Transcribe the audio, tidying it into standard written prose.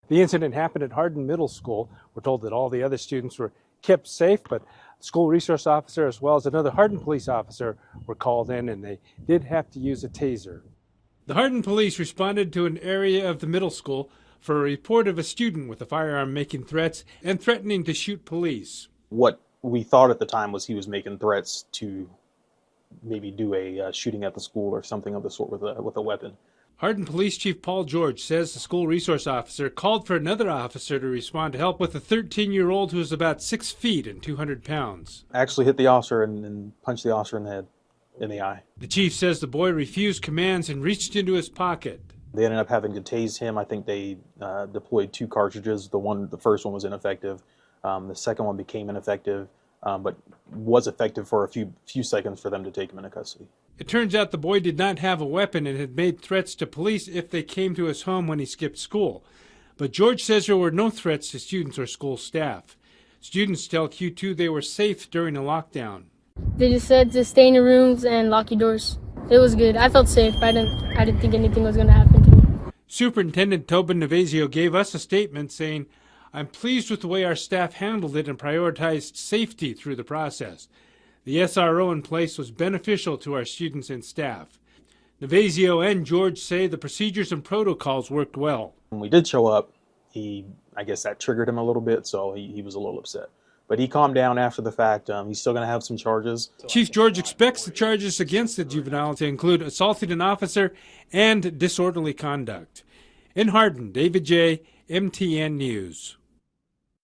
The incident happened at Hardin Middle School. We're told that all the other students were kept safe, but the school resource officer as well as another Hardin police officer were called in, and they did have to use a taser. The Hardin police responded to an area of the middle school for a report of a student with a firearm making threats and threatening to shoot police. What we thought at the time was he was making threats to maybe do a shooting at the school or something of the sort with a weapon. Hardin Police Chief Paul George says the school resource officer called for another officer to respond to help with a 13-year-old who is about 6 feet and 200 pounds. Actually hit the officer and punched the officer in the head, in the eye. The chief says the boy refused commands and reached into his pocket. They ended up having to tase him. I think they deployed 2 cartridges. The first one was ineffective. The second one became ineffective, but was effective for a few seconds for them to take him into custody. It turns out the boy did not have a weapon and had made threats to police if they came to his home when he skipped school. But George says there were no threats to students or school staff. Students tell Q2 they were safe during the lockdown. They just said to stay in your rooms and lock your doors. It was good. I felt safe. I didn't think anything was going to happen to me. Superintendent Tobin Navasio gave us a statement saying, "I'm pleased with the way our staff handled it and prioritized safety through the process. The SRO in place was beneficial to our students and staff." Navasio and George say the procedures and protocols worked well. When we did show up, I guess that triggered him a little bit, so he was a little upset. But he calmed down after the fact. He's still going to have some charges. Chief George expects the charges against the juvenile to include assaulting an officer and disorderly conduct. In Hardin, David J., MTN News.